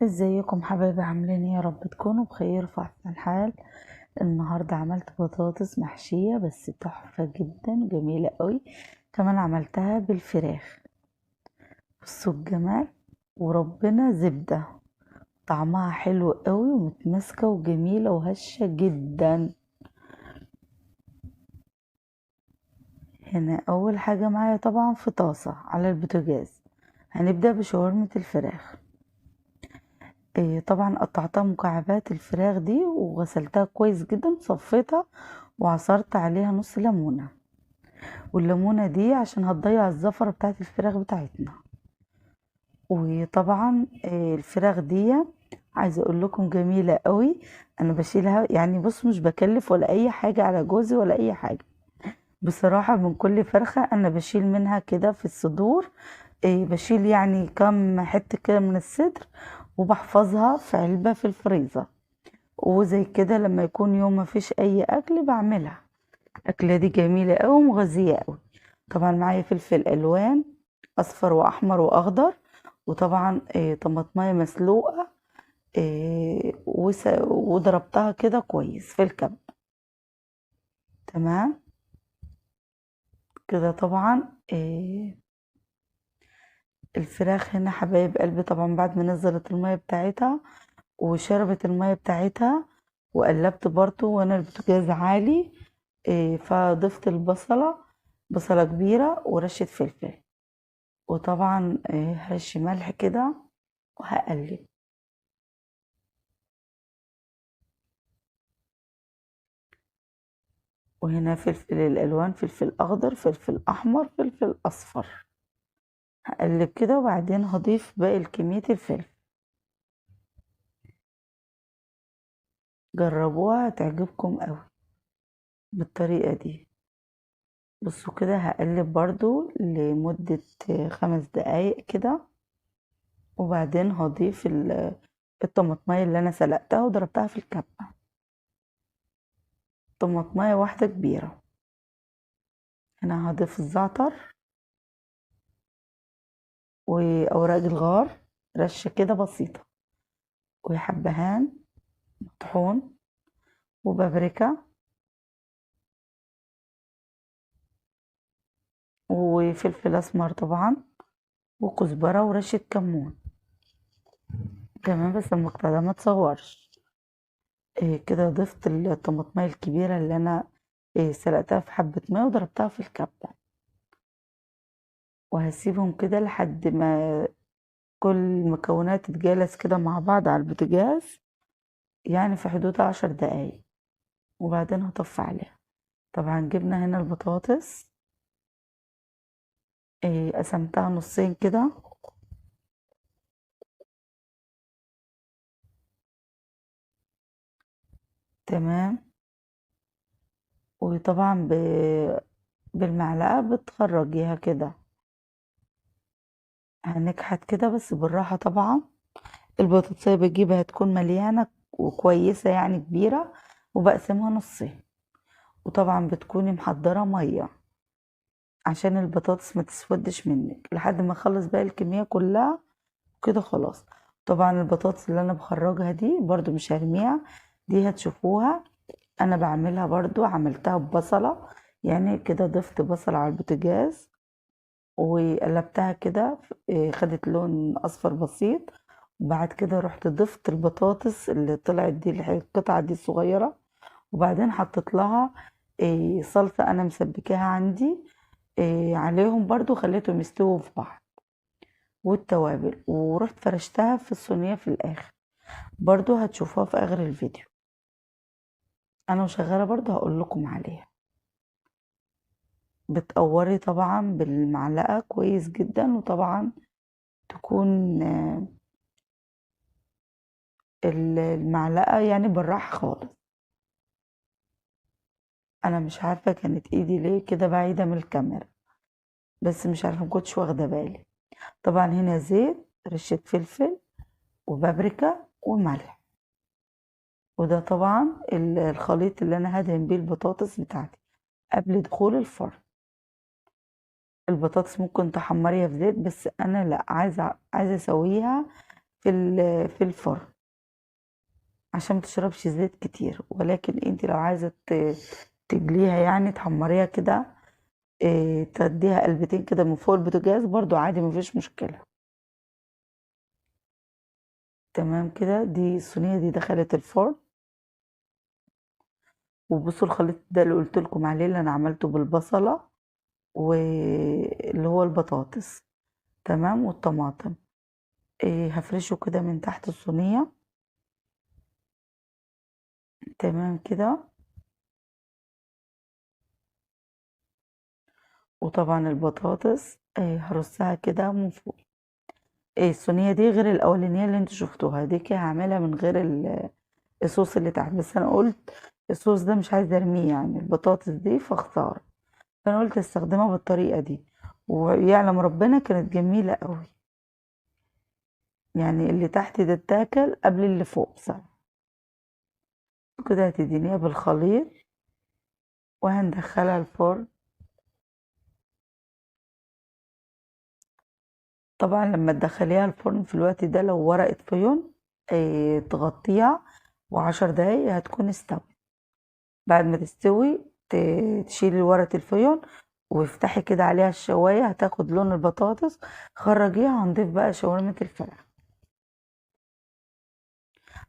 ازيكم حبايبي؟ عاملين ايه؟ يا رب تكونوا بخير في احسن حال. النهارده عملت بطاطس محشيه بس تحفه جدا، جميله قوي. كمان عملتها بالفراخ. بصوا الجمال، وربنا زبده. طعمها حلو قوي ومتماسكه وجميله وهشه جدا. هنا اول حاجه معايا طبعا في طاسه على البوتاجاز. هنبدا بشاورمه الفراخ. طبعا قطعتها مكعبات الفراخ دي وغسلتها كويس جدا، صفيتها وعصرت عليها نص ليمونة. والليمونة دي عشان هتضيع الزفرة بتاعت الفراخ بتاعتنا. وطبعا الفراخ دي عايزة اقول لكم جميلة قوي. انا بشيلها يعني، بص مش بكلف ولا اي حاجة على جوزي ولا اي حاجة. بصراحة من كل فرخة انا بشيل منها كده في الصدور. بشيل يعني كم حتة كده من الصدر، وبحفظها في علبة في الفريزر. وزي كده لما يكون يوم ما فيش اي اكل بعملها. الاكله دي جميله قوي ومغذيه قوي. طبعا معايا فلفل الوان، اصفر واحمر واخضر. وطبعا طماطمايه مسلوقه. وضربتها كده كويس في الكب. تمام. كده طبعا الفراخ هنا حبايب قلبي طبعا بعد ما نزلت المية بتاعتها وشربت المية بتاعتها، وقلبت برضو وانا البوتاجاز عالي. فضفت البصلة، بصلة كبيرة ورشة فلفل. وطبعا هرش ملح كده وهقلب. وهنا فلفل الالوان، فلفل اخضر، فلفل احمر، فلفل اصفر. هقلب كده وبعدين هضيف باقي كمية الفلفل. جربوها هتعجبكم قوي بالطريقة دي. بصوا كده هقلب برضو لمدة 5 دقايق كده. وبعدين هضيف الطماطمية اللي انا سلقتها وضربتها في الكبة. طماطمية واحدة كبيرة. هنا هضيف الزعتر وأوراق الغار، رشة كده بسيطة. وحبهان مطحون، وبابريكا، وفلفل أسمر طبعا، وكزبرة ورشة كمون. كمان بس المقطع ده ما تصورش. كده ضفت الطماطمية الكبيرة اللي أنا سلقتها في حبة ماء وضربتها في الكبة. وهسيبهم كده لحد ما كل المكونات تتجالس كده مع بعض على البوتاجاز، يعني في حدود 10 دقايق. وبعدين هطفي عليها. طبعا جبنا هنا البطاطس. قسمتها نصين كده. تمام. وطبعا بالمعلقة بتخرجيها كده. هنكحت كده بس بالراحة طبعا. البطاطسية بجيبها تكون مليانة وكويسة يعني كبيرة. وبقسمها نصين. وطبعا بتكوني محضرة مية عشان البطاطس ما تسودش منك لحد ما اخلص بقى الكمية كلها. كده خلاص. طبعا البطاطس اللي انا بخرجها دي برضو مش هرميها. دي هتشوفوها. انا بعملها برضو عملتها ببصلة. يعني كده ضفت بصل على البوتاجاز وقلبتها كده. خدت لون اصفر بسيط. وبعد كده رحت ضفت البطاطس اللي طلعت دي القطعة دي الصغيرة. وبعدين حطيت لها صلصة انا مسبكاها عندي. عليهم برضو خليتهم يستووا في بعض. والتوابل ورحت فرشتها في الصينية في الاخر. برضو هتشوفوها في اخر الفيديو. انا وشغالة برضو هقول لكم عليها. بتقوري طبعا بالمعلقة كويس جدا. وطبعا تكون المعلقة يعني بالراحة خالص. انا مش عارفة كانت ايدي ليه كده بعيدة من الكاميرا. بس مش عارفة مكنتش واخدة بالي. طبعا هنا زيت، رشة فلفل، وبابريكا، وملح. وده طبعا الخليط اللي انا هدهن بيه البطاطس بتاعتي قبل دخول الفرن. البطاطس ممكن تحمريها في زيت بس انا لا، عايزة اسويها في الفرن عشان متشربش زيت كتير. ولكن انت لو عايزة تجليها يعني تحمريها كده، تديها قلبتين كده من فوق البوتاجاز برضو عادي مفيش مشكلة. تمام كده، دي الصينية دي دخلت الفرن. وبصوا الخليط ده اللي قلت لكم عليه اللي انا عملته بالبصلة واللي هو البطاطس، تمام، والطماطم. هفرشه كده من تحت الصينية. تمام كده. وطبعا البطاطس هرصها كده من فوق. الصينية دي غير الأولانية اللي انتوا شفتوها، دي كده هعملها من غير الصوص اللي تحت. بس انا قلت الصوص ده مش عايزة ارميه يعني، البطاطس دي فاختار، فانا قلت استخدمها بالطريقة دي. ويعلم ربنا كانت جميلة قوي، يعني اللي تحت ده اتاكل قبل اللي فوق بصراحة. كده هتدينيها بالخليط وهندخلها الفرن. طبعا لما تدخليها الفرن في الوقت ده لو ورقة فيون تغطيها، و10 دقايق هتكون استوت. بعد ما تستوي تشيلي ورقة الفيون وافتحي كده عليها الشواية، هتاخد لون البطاطس. خرجيها، هنضيف بقى شاورمة الفراخ.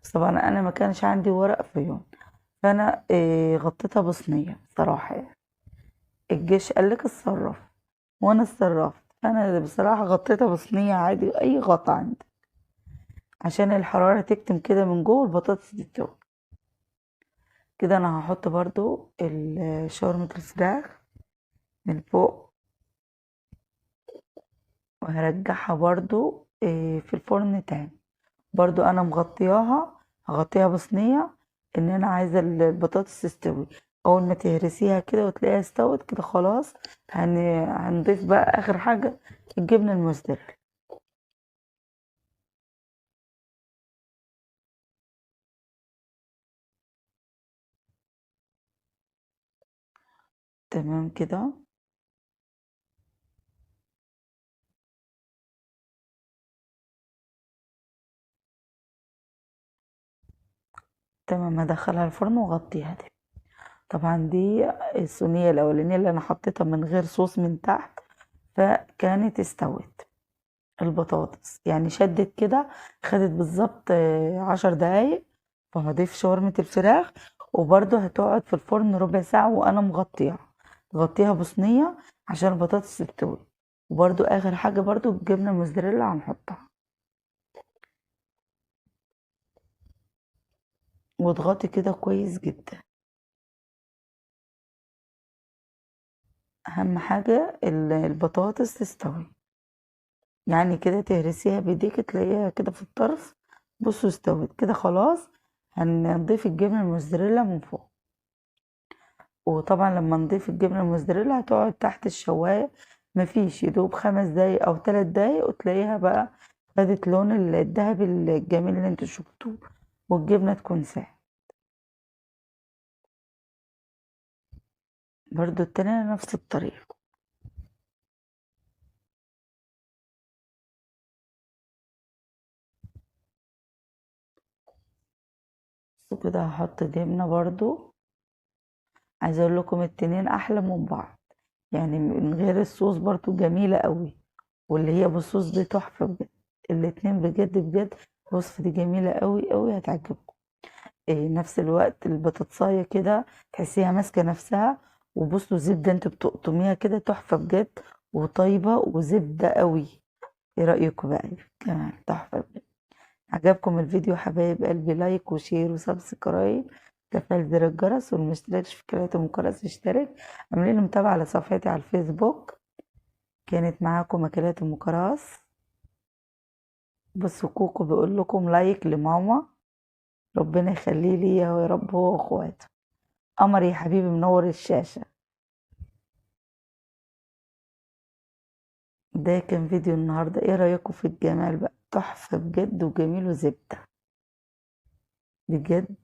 بس طبعا انا ما كانش عندي ورق فيون، فانا غطيتها بصينية صراحة يعني. الجيش قالك اتصرف وانا اتصرفت، فانا بصراحة غطيتها بصينية عادي اي غطا عندي عشان الحرارة تكتم كده من جوه البطاطس تستوي. كده انا هحط برضو شاورمة الفراخ من فوق، وهرجعها برضو في الفرن تاني. برضو انا مغطياها، هغطيها بصينية ان انا عايزة البطاطس تستوي. اول ما تهرسيها كده وتلاقيها استوت كده خلاص، هنضيف بقى اخر حاجة الجبنة الموزاريلا. تمام كده. تمام، هدخلها الفرن واغطيها دي. طبعا دي الصينية الاولانية اللي انا حطيتها من غير صوص من تحت، فكانت استوت البطاطس يعني، شدت كده، خدت بالظبط 10 دقايق. فهضيف شاورمة الفراخ، وبرضه هتقعد في الفرن ربع ساعة وأنا مغطيها بصينية عشان البطاطس تستوي. وبرضه آخر حاجة برضه الجبنة الموزاريلا هنحطها. واضغطي كده كويس جدا. أهم حاجة البطاطس تستوي، يعني كده تهرسيها بإيديك تلاقيها كده في الطرف. بصوا استوت كده خلاص. هنضيف الجبنة الموزاريلا من فوق. وطبعا لما نضيف الجبنة الموزاريلا هتقعد تحت الشواية، مفيش يدوب 5 دقايق أو 3 دقايق وتلاقيها بقى خدت لون الذهبي الجميل اللي انتوا شفتوه، والجبنة تكون ساحت. برضو التانية نفس الطريقة. بس كده هحط جبنة برضو. عايزة اقول لكم التنين احلى من بعض، يعني من غير الصوص برضو جميلة قوي، واللي هي بالصوص دي تحفة بجد. الاتنين بجد بجد الوصفة دي جميلة قوي قوي، هتعجبكم. نفس الوقت البطاطساية كده تحسيها ماسكة نفسها. وبصوا الزبدة انت بتقطميها كده تحفة بجد، وطيبة وزبدة قوي. ايه رأيكم بقى؟ كمان تحفة بجد. عجبكم الفيديو حبايب قلبي، لايك وشير وسبسكرايب، تفعيل زر الجرس، والمشتركش في قناة ام كراس يشترك. عاملين متابعة على صفحتي على الفيسبوك. كانت معاكم اكلات ام كراس. بصوا كوكو بيقول لكم لايك لماما، ربنا يخليه لي يا رب هو واخواته. قمر يا حبيبي منور الشاشة. ده كان فيديو النهاردة، ايه رأيكم في الجمال بقى؟ تحفة بجد وجميل وزبدة، بجد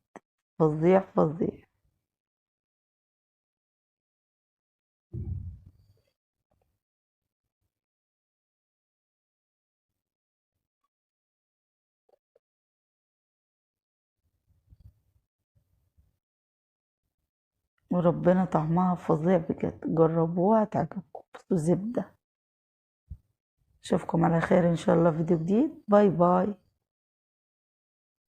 فظيع فظيع. وربنا طعمها فظيع بجد، جربوها تعجبكم. بصوا زبدة. اشوفكم على خير ان شاء الله، فيديو جديد. باي باي.